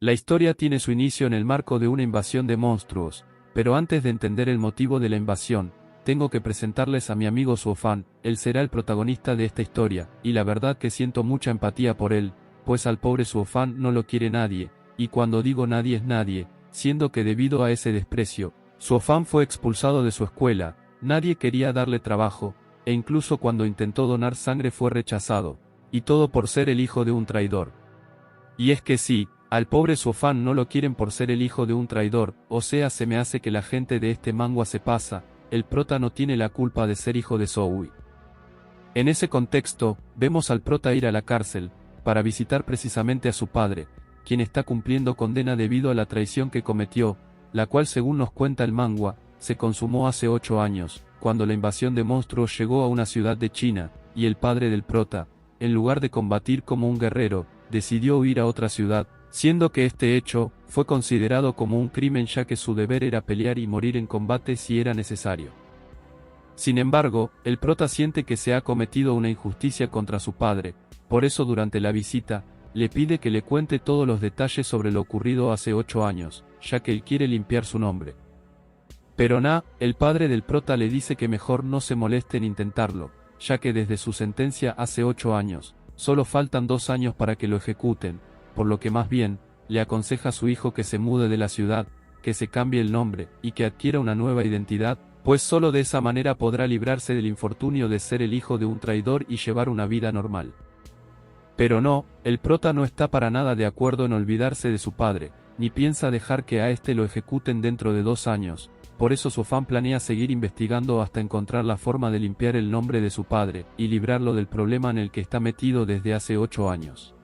La historia tiene su inicio en el marco de una invasión de monstruos, pero antes de entender el motivo de la invasión, tengo que presentarles a mi amigo Suofan. Él será el protagonista de esta historia, y la verdad que siento mucha empatía por él, pues al pobre Suofan no lo quiere nadie, y cuando digo nadie es nadie, siendo que debido a ese desprecio, Suofan fue expulsado de su escuela, nadie quería darle trabajo, e incluso cuando intentó donar sangre fue rechazado, y todo por ser el hijo de un traidor. Y es que sí, al pobre Suofan no lo quieren por ser el hijo de un traidor, o sea, se me hace que la gente de este manga se pasa, el prota no tiene la culpa de ser hijo de Zoe. En ese contexto, vemos al prota ir a la cárcel, para visitar precisamente a su padre, quien está cumpliendo condena debido a la traición que cometió, la cual según nos cuenta el manga, se consumó hace 8 años, cuando la invasión de monstruos llegó a una ciudad de China, y el padre del prota, en lugar de combatir como un guerrero, decidió huir a otra ciudad, siendo que este hecho fue considerado como un crimen ya que su deber era pelear y morir en combate si era necesario. Sin embargo, el prota siente que se ha cometido una injusticia contra su padre, por eso durante la visita, le pide que le cuente todos los detalles sobre lo ocurrido hace 8 años, ya que él quiere limpiar su nombre. Pero el padre del prota le dice que mejor no se moleste en intentarlo, ya que desde su sentencia hace 8 años, solo faltan 2 años para que lo ejecuten, por lo que más bien, le aconseja a su hijo que se mude de la ciudad, que se cambie el nombre, y que adquiera una nueva identidad, pues solo de esa manera podrá librarse del infortunio de ser el hijo de un traidor y llevar una vida normal. Pero el prota no está para nada de acuerdo en olvidarse de su padre, ni piensa dejar que a este lo ejecuten dentro de 2 años, por eso Suofan planea seguir investigando hasta encontrar la forma de limpiar el nombre de su padre, y librarlo del problema en el que está metido desde hace 8 años.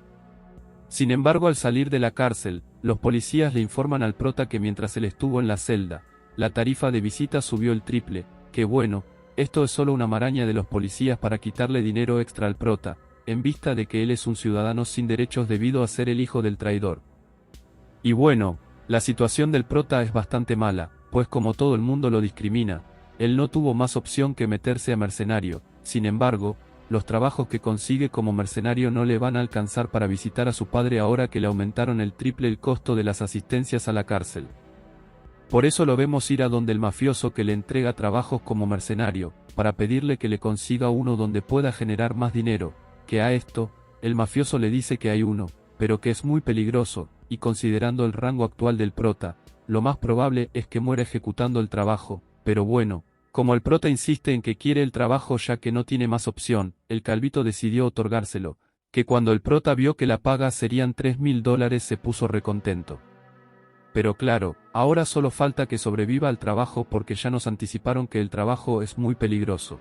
Sin embargo, al salir de la cárcel, los policías le informan al prota que mientras él estuvo en la celda, la tarifa de visita subió el triple, que bueno, esto es solo una maraña de los policías para quitarle dinero extra al prota, en vista de que él es un ciudadano sin derechos debido a ser el hijo del traidor. Y bueno, la situación del prota es bastante mala, pues como todo el mundo lo discrimina, él no tuvo más opción que meterse a mercenario. Sin embargo, los trabajos que consigue como mercenario no le van a alcanzar para visitar a su padre ahora que le aumentaron el triple el costo de las asistencias a la cárcel. Por eso lo vemos ir a donde el mafioso que le entrega trabajos como mercenario, para pedirle que le consiga uno donde pueda generar más dinero, que a esto, el mafioso le dice que hay uno, pero que es muy peligroso, y considerando el rango actual del prota, lo más probable es que muera ejecutando el trabajo, pero bueno, como el prota insiste en que quiere el trabajo ya que no tiene más opción, el calvito decidió otorgárselo, que cuando el prota vio que la paga serían $3.000 se puso recontento. Pero claro, ahora solo falta que sobreviva al trabajo porque ya nos anticiparon que el trabajo es muy peligroso.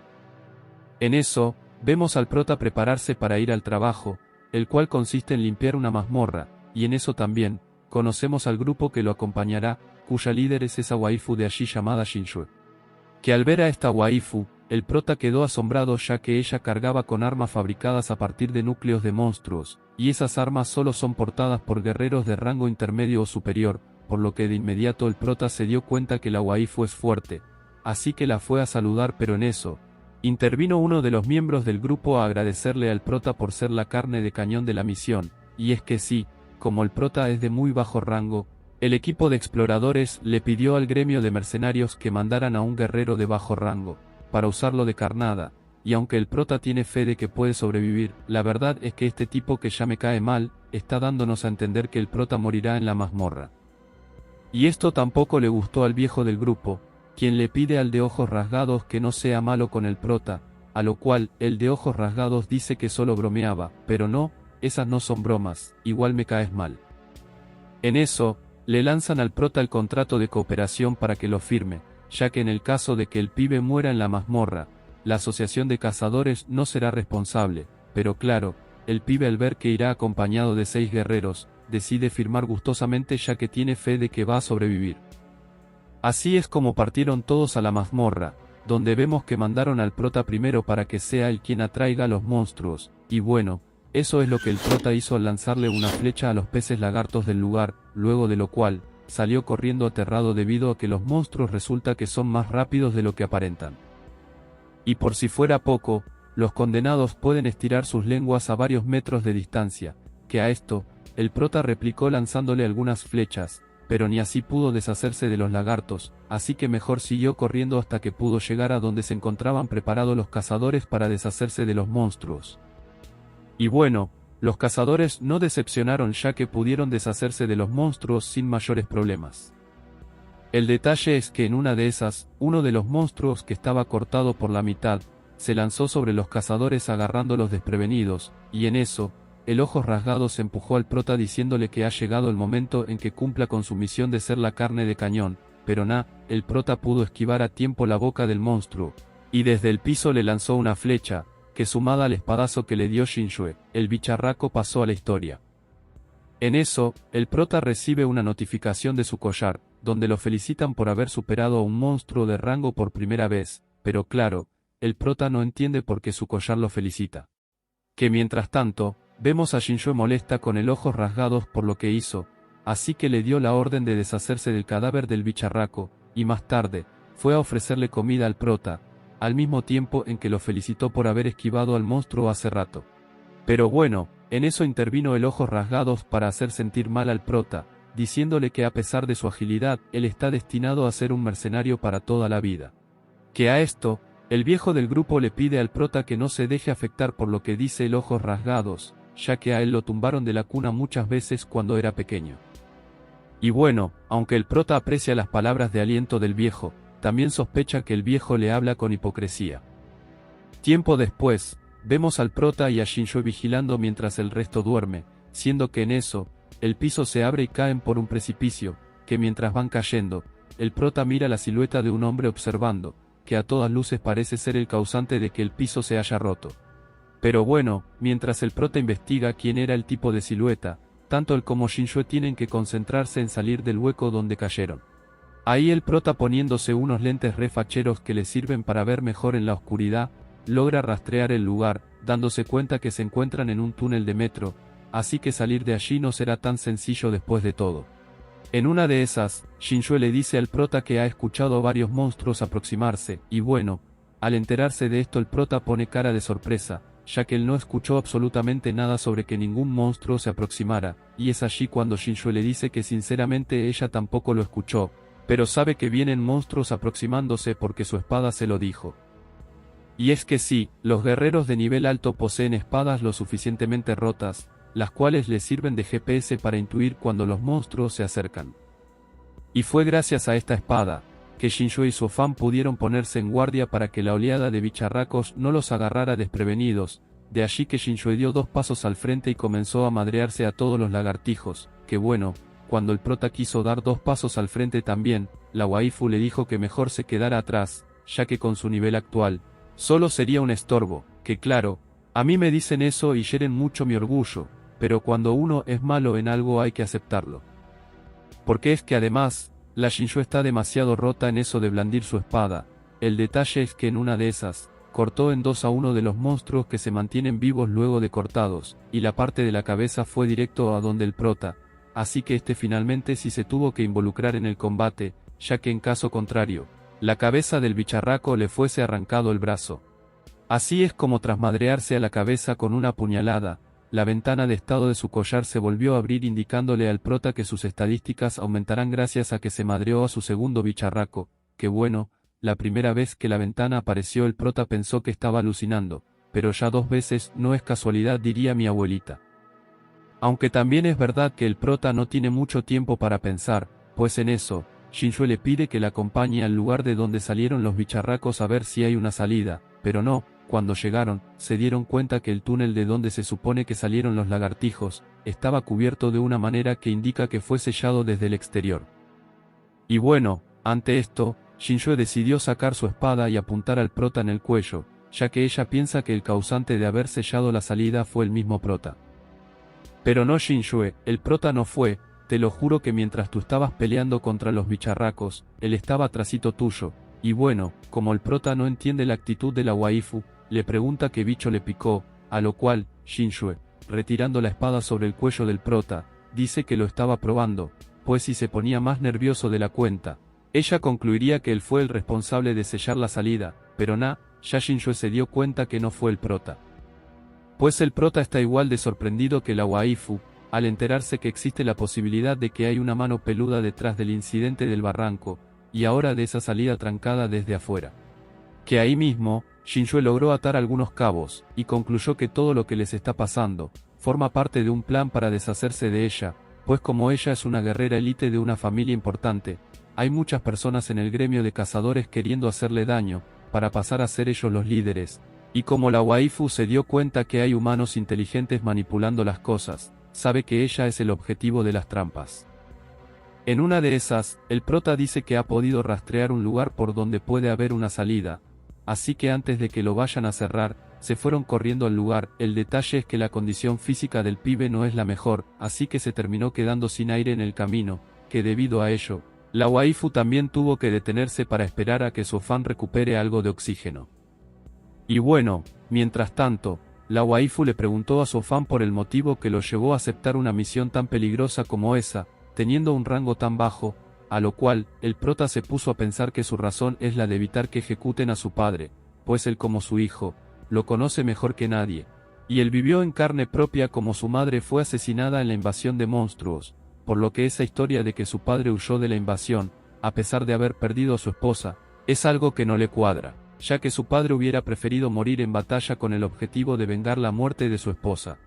En eso, vemos al prota prepararse para ir al trabajo, el cual consiste en limpiar una mazmorra, y en eso también, conocemos al grupo que lo acompañará, cuya líder es esa waifu de allí llamada Shinshue. Que al ver a esta waifu, el prota quedó asombrado ya que ella cargaba con armas fabricadas a partir de núcleos de monstruos, y esas armas solo son portadas por guerreros de rango intermedio o superior, por lo que de inmediato el prota se dio cuenta que la waifu es fuerte, así que la fue a saludar, pero en eso, intervino uno de los miembros del grupo a agradecerle al prota por ser la carne de cañón de la misión, y es que sí, como el prota es de muy bajo rango, el equipo de exploradores le pidió al gremio de mercenarios que mandaran a un guerrero de bajo rango, para usarlo de carnada, y aunque el prota tiene fe de que puede sobrevivir, la verdad es que este tipo que ya me cae mal, está dándonos a entender que el prota morirá en la mazmorra. Y esto tampoco le gustó al viejo del grupo, quien le pide al de ojos rasgados que no sea malo con el prota, a lo cual, el de ojos rasgados dice que solo bromeaba, pero no, esas no son bromas, igual me caes mal. En eso, le lanzan al prota el contrato de cooperación para que lo firme, ya que en el caso de que el pibe muera en la mazmorra, la asociación de cazadores no será responsable, pero claro, el pibe al ver que irá acompañado de 6 guerreros, decide firmar gustosamente ya que tiene fe de que va a sobrevivir. Así es como partieron todos a la mazmorra, donde vemos que mandaron al prota primero para que sea él quien atraiga a los monstruos, y bueno, eso es lo que el prota hizo al lanzarle una flecha a los peces lagartos del lugar, luego de lo cual, salió corriendo aterrado debido a que los monstruos resulta que son más rápidos de lo que aparentan. Y por si fuera poco, los condenados pueden estirar sus lenguas a varios metros de distancia, que a esto, el prota replicó lanzándole algunas flechas, pero ni así pudo deshacerse de los lagartos, así que mejor siguió corriendo hasta que pudo llegar a donde se encontraban preparados los cazadores para deshacerse de los monstruos. Y bueno, los cazadores no decepcionaron ya que pudieron deshacerse de los monstruos sin mayores problemas. El detalle es que en una de esas, uno de los monstruos que estaba cortado por la mitad, se lanzó sobre los cazadores agarrándolos desprevenidos, y en eso, el Ojos Rasgados empujó al prota diciéndole que ha llegado el momento en que cumpla con su misión de ser la carne de cañón, pero el prota pudo esquivar a tiempo la boca del monstruo, y desde el piso le lanzó una flecha, que sumada al espadazo que le dio Shinshue, el bicharraco pasó a la historia. En eso, el prota recibe una notificación de su collar, donde lo felicitan por haber superado a un monstruo de rango por primera vez, pero claro, el prota no entiende por qué su collar lo felicita. Que mientras tanto, vemos a Shinshue molesta con el Ojos Rasgados por lo que hizo, así que le dio la orden de deshacerse del cadáver del bicharraco, y más tarde, fue a ofrecerle comida al prota, al mismo tiempo en que lo felicitó por haber esquivado al monstruo hace rato. Pero bueno, en eso intervino el Ojos Rasgados para hacer sentir mal al prota, diciéndole que a pesar de su agilidad, él está destinado a ser un mercenario para toda la vida. Que a esto, el viejo del grupo le pide al prota que no se deje afectar por lo que dice el Ojos Rasgados, ya que a él lo tumbaron de la cuna muchas veces cuando era pequeño. Y bueno, aunque el prota aprecia las palabras de aliento del viejo, también sospecha que el viejo le habla con hipocresía. Tiempo después, vemos al prota y a Shinshue vigilando mientras el resto duerme, siendo que en eso, el piso se abre y caen por un precipicio, que mientras van cayendo, el prota mira la silueta de un hombre observando, que a todas luces parece ser el causante de que el piso se haya roto. Pero bueno, mientras el prota investiga quién era el tipo de silueta, tanto él como Shinshue tienen que concentrarse en salir del hueco donde cayeron. Ahí el prota, poniéndose unos lentes refacheros que le sirven para ver mejor en la oscuridad, logra rastrear el lugar, dándose cuenta que se encuentran en un túnel de metro, así que salir de allí no será tan sencillo después de todo. En una de esas, Shinshue le dice al prota que ha escuchado a varios monstruos aproximarse, y bueno, al enterarse de esto el prota pone cara de sorpresa, ya que él no escuchó absolutamente nada sobre que ningún monstruo se aproximara, y es allí cuando Shinshue le dice que sinceramente ella tampoco lo escuchó, pero sabe que vienen monstruos aproximándose porque su espada se lo dijo. Y es que sí, los guerreros de nivel alto poseen espadas lo suficientemente rotas, las cuales les sirven de GPS para intuir cuando los monstruos se acercan. Y fue gracias a esta espada, que Shinshue y su fan pudieron ponerse en guardia para que la oleada de bicharracos no los agarrara desprevenidos, de allí que Shinshue dio 2 pasos al frente y comenzó a madrearse a todos los lagartijos, que bueno, cuando el prota quiso dar 2 pasos al frente también, la waifu le dijo que mejor se quedara atrás, ya que con su nivel actual, solo sería un estorbo, que claro, a mí me dicen eso y hieren mucho mi orgullo, pero cuando uno es malo en algo hay que aceptarlo. Porque es que además, la Shinshue está demasiado rota en eso de blandir su espada, el detalle es que en una de esas, cortó en 2 a uno de los monstruos que se mantienen vivos luego de cortados, y la parte de la cabeza fue directo a donde el prota, así que este finalmente sí se tuvo que involucrar en el combate, ya que en caso contrario, la cabeza del bicharraco le fuese arrancado el brazo. Así es como tras madrearse a la cabeza con una puñalada, la ventana de estado de su collar se volvió a abrir indicándole al prota que sus estadísticas aumentarán gracias a que se madreó a su segundo bicharraco, que bueno, la primera vez que la ventana apareció el prota pensó que estaba alucinando, pero ya 2 veces no es casualidad diría mi abuelita. Aunque también es verdad que el prota no tiene mucho tiempo para pensar, pues en eso, Shinshue le pide que la acompañe al lugar de donde salieron los bicharracos a ver si hay una salida, pero no, cuando llegaron, se dieron cuenta que el túnel de donde se supone que salieron los lagartijos, estaba cubierto de una manera que indica que fue sellado desde el exterior. Y bueno, ante esto, Shinshue decidió sacar su espada y apuntar al prota en el cuello, ya que ella piensa que el causante de haber sellado la salida fue el mismo prota. Pero no Shinshue, el prota no fue, te lo juro que mientras tú estabas peleando contra los bicharracos, él estaba trasito tuyo, y bueno, como el prota no entiende la actitud de la waifu, le pregunta qué bicho le picó, a lo cual, Shinshue, retirando la espada sobre el cuello del prota, dice que lo estaba probando, pues si se ponía más nervioso de la cuenta, ella concluiría que él fue el responsable de sellar la salida, pero ya Shinshue se dio cuenta que no fue el prota. Pues el prota está igual de sorprendido que la waifu, al enterarse que existe la posibilidad de que hay una mano peluda detrás del incidente del barranco, y ahora de esa salida trancada desde afuera. Que ahí mismo, Shinjue logró atar algunos cabos, y concluyó que todo lo que les está pasando, forma parte de un plan para deshacerse de ella, pues como ella es una guerrera élite de una familia importante, hay muchas personas en el gremio de cazadores queriendo hacerle daño, para pasar a ser ellos los líderes, y como la waifu se dio cuenta que hay humanos inteligentes manipulando las cosas, sabe que ella es el objetivo de las trampas. En una de esas, el prota dice que ha podido rastrear un lugar por donde puede haber una salida, así que antes de que lo vayan a cerrar, se fueron corriendo al lugar. El detalle es que la condición física del pibe no es la mejor, así que se terminó quedando sin aire en el camino, que debido a ello, la waifu también tuvo que detenerse para esperar a que su fan recupere algo de oxígeno. Y bueno, mientras tanto, la waifu le preguntó a su fan por el motivo que lo llevó a aceptar una misión tan peligrosa como esa, teniendo un rango tan bajo, a lo cual, el prota se puso a pensar que su razón es la de evitar que ejecuten a su padre, pues él como su hijo, lo conoce mejor que nadie, y él vivió en carne propia como su madre fue asesinada en la invasión de monstruos, por lo que esa historia de que su padre huyó de la invasión, a pesar de haber perdido a su esposa, es algo que no le cuadra, ya que su padre hubiera preferido morir en batalla con el objetivo de vengar la muerte de su esposa.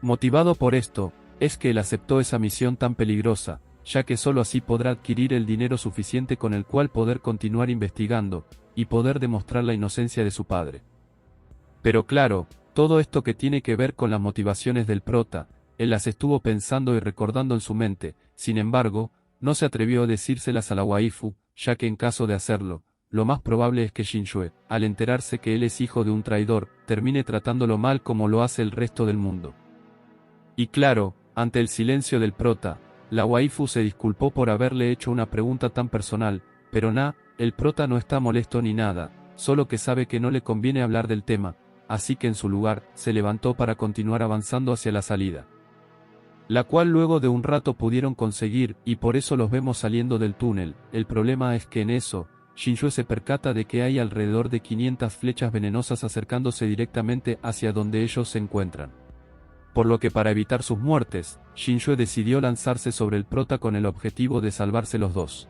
Motivado por esto, es que él aceptó esa misión tan peligrosa, ya que solo así podrá adquirir el dinero suficiente con el cual poder continuar investigando, y poder demostrar la inocencia de su padre. Pero claro, todo esto que tiene que ver con las motivaciones del prota, él las estuvo pensando y recordando en su mente, sin embargo, no se atrevió a decírselas a la waifu, ya que en caso de hacerlo, lo más probable es que Shinjue, al enterarse que él es hijo de un traidor, termine tratándolo mal como lo hace el resto del mundo. Y claro, ante el silencio del prota, la waifu se disculpó por haberle hecho una pregunta tan personal, pero el prota no está molesto ni nada, solo que sabe que no le conviene hablar del tema, así que en su lugar, se levantó para continuar avanzando hacia la salida. La cual luego de un rato pudieron conseguir, y por eso los vemos saliendo del túnel. El problema es que en eso, Shinjue se percata de que hay alrededor de 500 flechas venenosas acercándose directamente hacia donde ellos se encuentran. Por lo que para evitar sus muertes, Shinjue decidió lanzarse sobre el prota con el objetivo de salvarse los dos.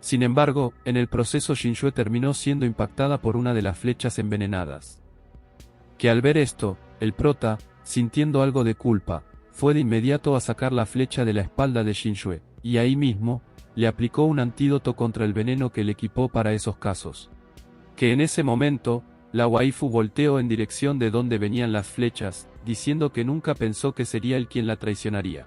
Sin embargo, en el proceso Shinjue terminó siendo impactada por una de las flechas envenenadas. Que al ver esto, el prota, sintiendo algo de culpa, fue de inmediato a sacar la flecha de la espalda de Shinjue, y ahí mismo, le aplicó un antídoto contra el veneno que le equipó para esos casos. Que en ese momento, la waifu volteó en dirección de donde venían las flechas, diciendo que nunca pensó que sería él quien la traicionaría.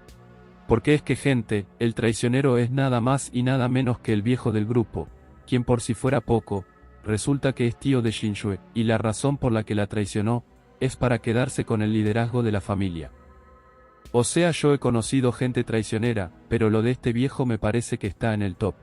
Porque es que gente, el traicionero es nada más y nada menos que el viejo del grupo, quien por si fuera poco, resulta que es tío de Shinjue, y la razón por la que la traicionó, es para quedarse con el liderazgo de la familia. O sea, yo he conocido gente traicionera, pero lo de este viejo me parece que está en el top.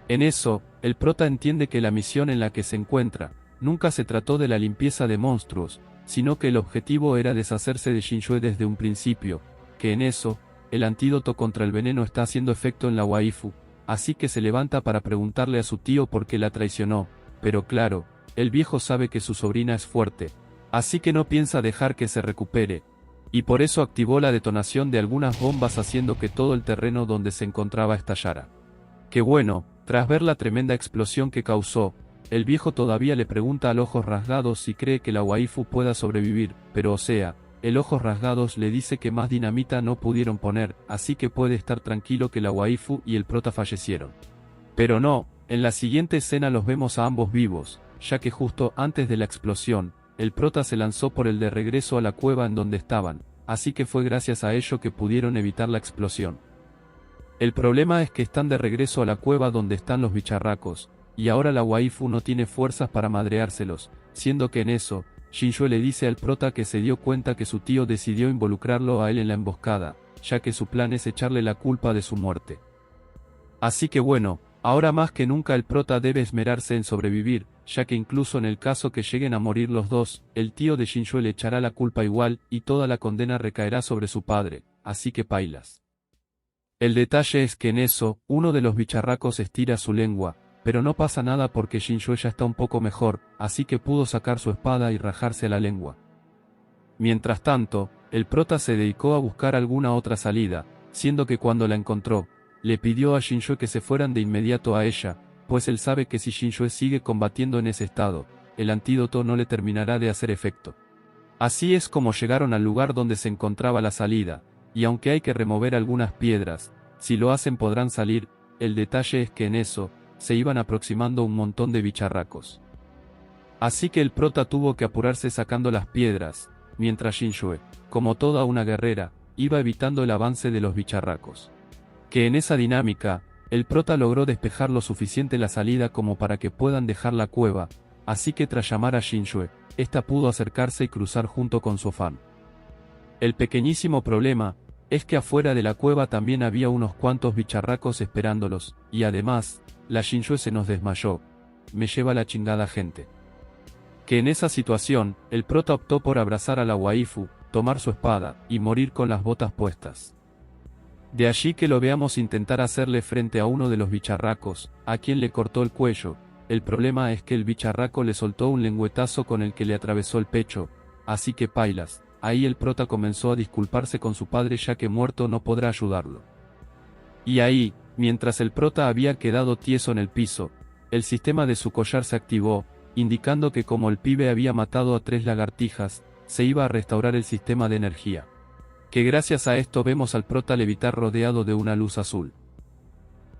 En eso, el prota entiende que la misión en la que se encuentra, nunca se trató de la limpieza de monstruos, sino que el objetivo era deshacerse de Shinjue desde un principio, que en eso, el antídoto contra el veneno está haciendo efecto en la waifu, así que se levanta para preguntarle a su tío por qué la traicionó, pero claro, el viejo sabe que su sobrina es fuerte, así que no piensa dejar que se recupere, y por eso activó la detonación de algunas bombas haciendo que todo el terreno donde se encontraba estallara. Que bueno, tras ver la tremenda explosión que causó, el viejo todavía le pregunta al Ojos Rasgados si cree que la waifu pueda sobrevivir, pero o sea, el Ojos Rasgados le dice que más dinamita no pudieron poner, así que puede estar tranquilo que la waifu y el prota fallecieron. Pero no, en la siguiente escena los vemos a ambos vivos, ya que justo antes de la explosión, el prota se lanzó por el de regreso a la cueva en donde estaban, así que fue gracias a ello que pudieron evitar la explosión. El problema es que están de regreso a la cueva donde están los bicharracos, y ahora la waifu no tiene fuerzas para madreárselos, siendo que en eso, Shinjue le dice al prota que se dio cuenta que su tío decidió involucrarlo a él en la emboscada, ya que su plan es echarle la culpa de su muerte. Así que bueno, ahora más que nunca el prota debe esmerarse en sobrevivir, ya que incluso en el caso que lleguen a morir los dos, el tío de Shinjue le echará la culpa igual, y toda la condena recaerá sobre su padre, así que pailas. El detalle es que en eso, uno de los bicharracos estira su lengua, pero no pasa nada porque Shinjue ya está un poco mejor, así que pudo sacar su espada y rajarse la lengua. Mientras tanto, el prota se dedicó a buscar alguna otra salida, siendo que cuando la encontró, le pidió a Shinjue que se fueran de inmediato a ella, pues él sabe que si Shinjue sigue combatiendo en ese estado, el antídoto no le terminará de hacer efecto. Así es como llegaron al lugar donde se encontraba la salida, y aunque hay que remover algunas piedras, si lo hacen podrán salir, el detalle es que en eso, se iban aproximando un montón de bicharracos. Así que el prota tuvo que apurarse sacando las piedras, mientras Shinjue, como toda una guerrera, iba evitando el avance de los bicharracos. Que en esa dinámica, el prota logró despejar lo suficiente la salida como para que puedan dejar la cueva, así que tras llamar a Shinjue, ésta pudo acercarse y cruzar junto con su fan. El pequeñísimo problema, es que afuera de la cueva también había unos cuantos bicharracos esperándolos, y además, la Shinjue se nos desmayó. Me lleva la chingada gente. Que en esa situación, el prota optó por abrazar a la waifu, tomar su espada, y morir con las botas puestas. De allí que lo veamos intentar hacerle frente a uno de los bicharracos, a quien le cortó el cuello. El problema es que el bicharraco le soltó un lengüetazo con el que le atravesó el pecho, así que pailas, ahí el prota comenzó a disculparse con su padre ya que muerto no podrá ayudarlo. Y ahí, mientras el prota había quedado tieso en el piso, el sistema de su collar se activó, indicando que como el pibe había matado a 3 lagartijas, se iba a restaurar el sistema de energía. Que gracias a esto vemos al prota levitar rodeado de una luz azul.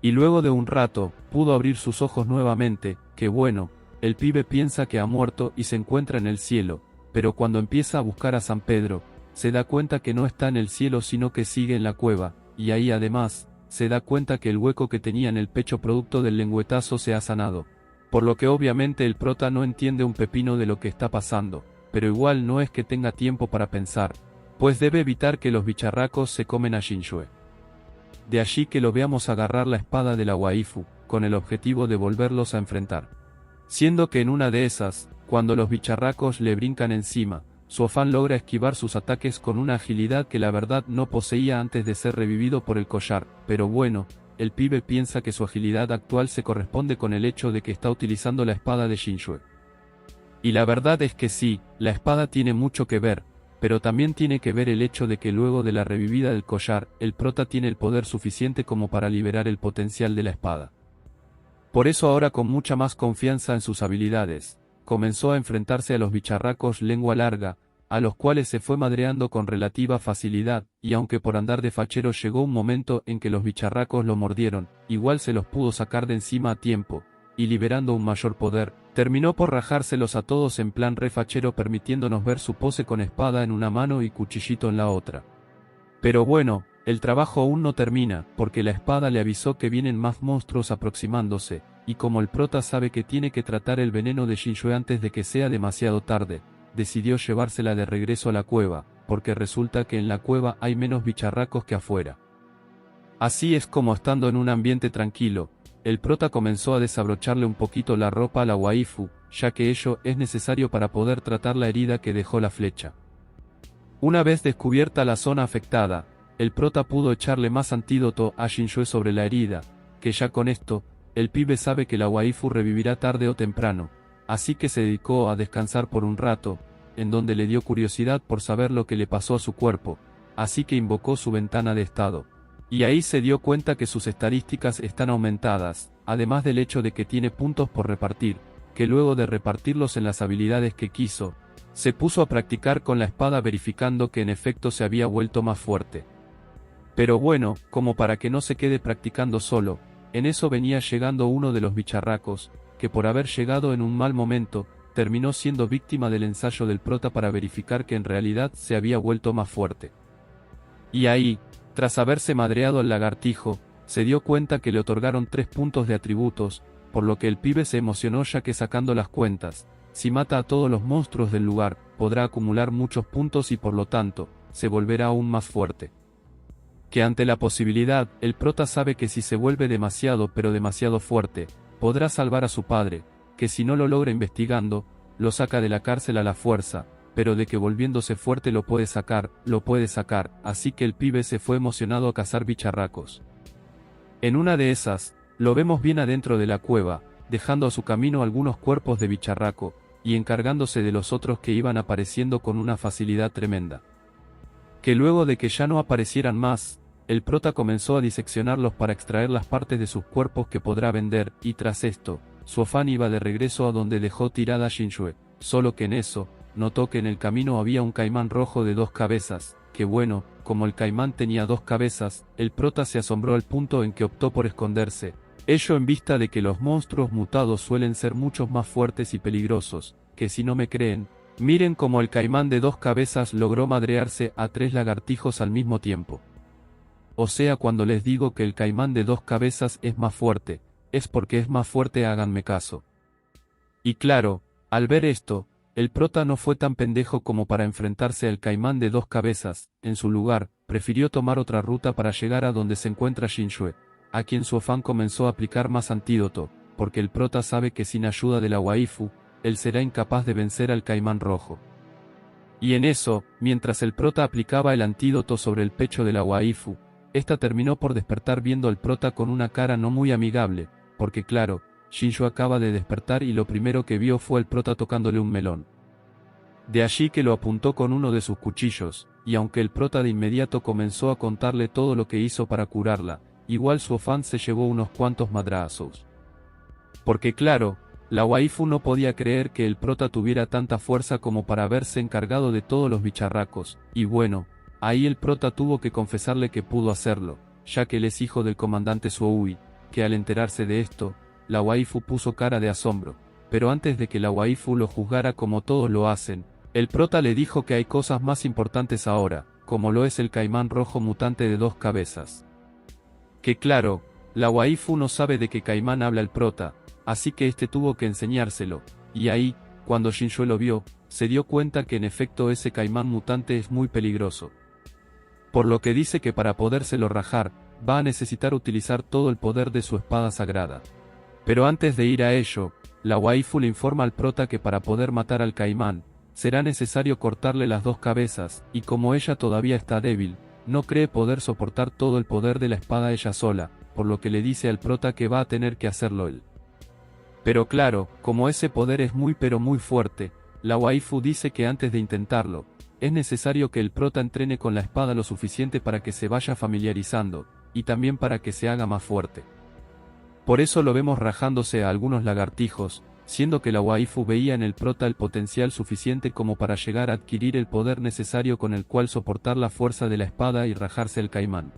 Y luego de un rato, pudo abrir sus ojos nuevamente, que bueno, el pibe piensa que ha muerto y se encuentra en el cielo, pero cuando empieza a buscar a San Pedro, se da cuenta que no está en el cielo sino que sigue en la cueva, y ahí además, se da cuenta que el hueco que tenía en el pecho producto del lengüetazo se ha sanado. Por lo que obviamente el prota no entiende un pepino de lo que está pasando, pero igual no es que tenga tiempo para pensar, pues debe evitar que los bicharracos se comen a Shinjue. De allí que lo veamos agarrar la espada de la waifu, con el objetivo de volverlos a enfrentar. Siendo que en una de esas, cuando los bicharracos le brincan encima, su afán logra esquivar sus ataques con una agilidad que la verdad no poseía antes de ser revivido por el collar, pero bueno, el pibe piensa que su agilidad actual se corresponde con el hecho de que está utilizando la espada de Shinjue. Y la verdad es que sí, la espada tiene mucho que ver, pero también tiene que ver el hecho de que luego de la revivida del collar, el prota tiene el poder suficiente como para liberar el potencial de la espada. Por eso ahora con mucha más confianza en sus habilidades, comenzó a enfrentarse a los bicharracos lengua larga, a los cuales se fue madreando con relativa facilidad, y aunque por andar de fachero llegó un momento en que los bicharracos lo mordieron, igual se los pudo sacar de encima a tiempo, y liberando un mayor poder, terminó por rajárselos a todos en plan re fachero permitiéndonos ver su pose con espada en una mano y cuchillito en la otra. Pero bueno, el trabajo aún no termina, porque la espada le avisó que vienen más monstruos aproximándose, y como el prota sabe que tiene que tratar el veneno de Shinjue antes de que sea demasiado tarde, decidió llevársela de regreso a la cueva, porque resulta que en la cueva hay menos bicharracos que afuera. Así es como estando en un ambiente tranquilo, el prota comenzó a desabrocharle un poquito la ropa a la waifu, ya que ello es necesario para poder tratar la herida que dejó la flecha. Una vez descubierta la zona afectada, el prota pudo echarle más antídoto a Shinjue sobre la herida, que ya con esto, el pibe sabe que la waifu revivirá tarde o temprano, así que se dedicó a descansar por un rato, en donde le dio curiosidad por saber lo que le pasó a su cuerpo, así que invocó su ventana de estado. Y ahí se dio cuenta que sus estadísticas están aumentadas, además del hecho de que tiene puntos por repartir, que luego de repartirlos en las habilidades que quiso, se puso a practicar con la espada verificando que en efecto se había vuelto más fuerte. Pero bueno, como para que no se quede practicando solo, en eso venía llegando uno de los bicharracos, que por haber llegado en un mal momento, terminó siendo víctima del ensayo del prota para verificar que en realidad se había vuelto más fuerte. Y ahí, tras haberse madreado al lagartijo, se dio cuenta que le otorgaron 3 puntos de atributos, por lo que el pibe se emocionó ya que sacando las cuentas, si mata a todos los monstruos del lugar, podrá acumular muchos puntos y por lo tanto, se volverá aún más fuerte. Que ante la posibilidad, el prota sabe que si se vuelve demasiado pero demasiado fuerte, podrá salvar a su padre, que si no lo logra investigando, lo saca de la cárcel a la fuerza, pero de que volviéndose fuerte lo puede sacar, así que el pibe se fue emocionado a cazar bicharracos. En una de esas, lo vemos bien adentro de la cueva, dejando a su camino algunos cuerpos de bicharraco, y encargándose de los otros que iban apareciendo con una facilidad tremenda. Que luego de que ya no aparecieran más, el prota comenzó a diseccionarlos para extraer las partes de sus cuerpos que podrá vender, y tras esto, su afán iba de regreso a donde dejó tirada a Shinshue, solo que en eso, notó que en el camino había un caimán rojo de 2 cabezas, que bueno, como el caimán tenía 2 cabezas, el prota se asombró al punto en que optó por esconderse, ello en vista de que los monstruos mutados suelen ser mucho más fuertes y peligrosos, que si no me creen, miren cómo el caimán de 2 cabezas logró madrearse a 3 lagartijos al mismo tiempo. O sea, cuando les digo que el caimán de 2 cabezas es más fuerte, es porque es más fuerte, háganme caso. Y claro, al ver esto, el prota no fue tan pendejo como para enfrentarse al caimán de 2 cabezas, en su lugar, prefirió tomar otra ruta para llegar a donde se encuentra Shinshue, a quien su afán comenzó a aplicar más antídoto, porque el prota sabe que sin ayuda de la waifu, él será incapaz de vencer al caimán rojo. Y en eso, mientras el prota aplicaba el antídoto sobre el pecho de la waifu, esta terminó por despertar viendo al prota con una cara no muy amigable, porque claro, Shinshue acaba de despertar y lo primero que vio fue el prota tocándole un melón. De allí que lo apuntó con uno de sus cuchillos, y aunque el prota de inmediato comenzó a contarle todo lo que hizo para curarla, igual su afán se llevó unos cuantos madrazos. Porque claro, la waifu no podía creer que el prota tuviera tanta fuerza como para haberse encargado de todos los bicharracos, y bueno, ahí el prota tuvo que confesarle que pudo hacerlo, ya que él es hijo del comandante Suoui, que al enterarse de esto, la waifu puso cara de asombro, pero antes de que la waifu lo juzgara como todos lo hacen, el prota le dijo que hay cosas más importantes ahora, como lo es el caimán rojo mutante de 2 cabezas. Que claro, la waifu no sabe de qué caimán habla el prota, así que este tuvo que enseñárselo, y ahí, cuando Shinshue lo vio, se dio cuenta que en efecto ese caimán mutante es muy peligroso. Por lo que dice que para podérselo rajar, va a necesitar utilizar todo el poder de su espada sagrada. Pero antes de ir a ello, la waifu le informa al prota que para poder matar al caimán, será necesario cortarle las 2 cabezas, y como ella todavía está débil, no cree poder soportar todo el poder de la espada ella sola, por lo que le dice al prota que va a tener que hacerlo él. Pero claro, como ese poder es muy pero muy fuerte, la waifu dice que antes de intentarlo, es necesario que el prota entrene con la espada lo suficiente para que se vaya familiarizando, y también para que se haga más fuerte. Por eso lo vemos rajándose a algunos lagartijos, siendo que la waifu veía en el prota el potencial suficiente como para llegar a adquirir el poder necesario con el cual soportar la fuerza de la espada y rajarse el caimán.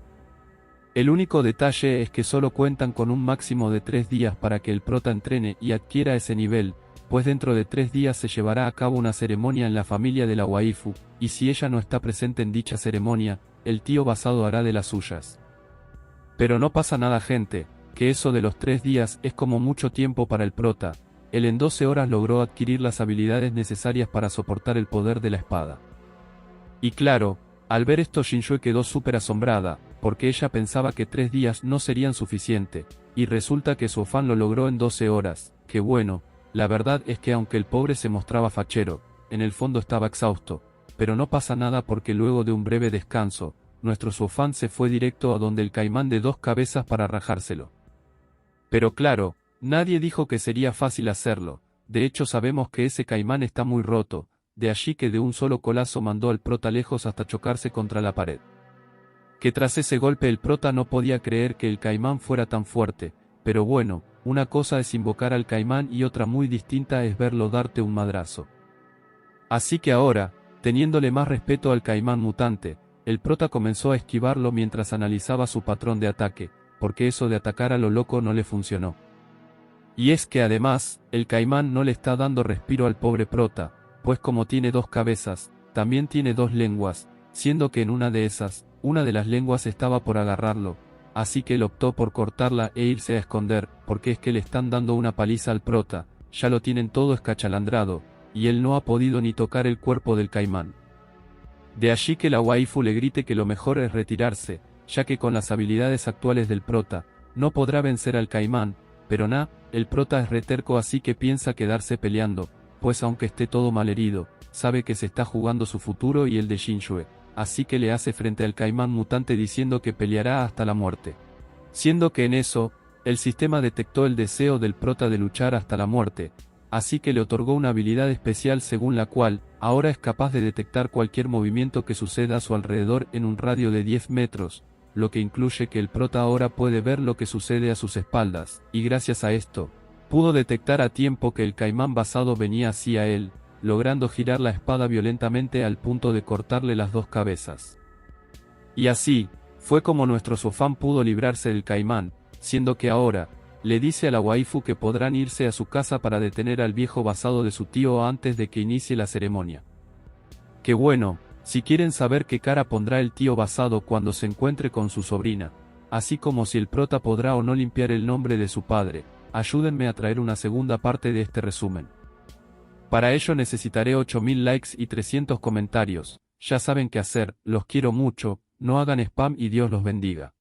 El único detalle es que solo cuentan con un máximo de 3 días para que el prota entrene y adquiera ese nivel, pues dentro de 3 días se llevará a cabo una ceremonia en la familia de la waifu, y si ella no está presente en dicha ceremonia, el tío basado hará de las suyas. Pero no pasa nada, gente, que eso de los 3 días es como mucho tiempo para el prota, él en 12 horas logró adquirir las habilidades necesarias para soportar el poder de la espada. Y claro, al ver esto Shinshue quedó súper asombrada, porque ella pensaba que 3 días no serían suficiente, y resulta que su afán lo logró en 12 horas, que bueno, la verdad es que aunque el pobre se mostraba fachero, en el fondo estaba exhausto, pero no pasa nada porque luego de un breve descanso, nuestro Suofan se fue directo a donde el caimán de 2 cabezas para rajárselo. Pero claro, nadie dijo que sería fácil hacerlo, de hecho sabemos que ese caimán está muy roto, de allí que de un solo colazo mandó al prota lejos hasta chocarse contra la pared. Que tras ese golpe el prota no podía creer que el caimán fuera tan fuerte, pero bueno, una cosa es invocar al caimán y otra muy distinta es verlo darte un madrazo. Así que ahora, teniéndole más respeto al caimán mutante, el prota comenzó a esquivarlo mientras analizaba su patrón de ataque, porque eso de atacar a lo loco no le funcionó. Y es que además, el caimán no le está dando respiro al pobre prota, pues como tiene 2 cabezas, también tiene 2 lenguas, siendo que en una de esas, una de las lenguas estaba por agarrarlo, así que él optó por cortarla e irse a esconder, porque es que le están dando una paliza al prota, ya lo tienen todo escachalandrado, y él no ha podido ni tocar el cuerpo del caimán. De allí que la waifu le grite que lo mejor es retirarse, ya que con las habilidades actuales del prota, no podrá vencer al caimán, pero el prota es reterco así que piensa quedarse peleando, pues aunque esté todo malherido, sabe que se está jugando su futuro y el de Shinshue, así que le hace frente al caimán mutante diciendo que peleará hasta la muerte. Siendo que en eso, el sistema detectó el deseo del prota de luchar hasta la muerte, así que le otorgó una habilidad especial según la cual, ahora es capaz de detectar cualquier movimiento que suceda a su alrededor en un radio de 10 metros, lo que incluye que el prota ahora puede ver lo que sucede a sus espaldas, y gracias a esto, pudo detectar a tiempo que el caimán basado venía hacia él, logrando girar la espada violentamente al punto de cortarle las dos cabezas. Y así, fue como nuestro Sofán pudo librarse del caimán, siendo que ahora, le dice a la waifu que podrán irse a su casa para detener al viejo basado de su tío antes de que inicie la ceremonia. Qué bueno, si quieren saber qué cara pondrá el tío basado cuando se encuentre con su sobrina, así como si el prota podrá o no limpiar el nombre de su padre, ayúdenme a traer una segunda parte de este resumen. Para ello necesitaré 8000 likes y 300 comentarios, ya saben qué hacer, los quiero mucho, no hagan spam y Dios los bendiga.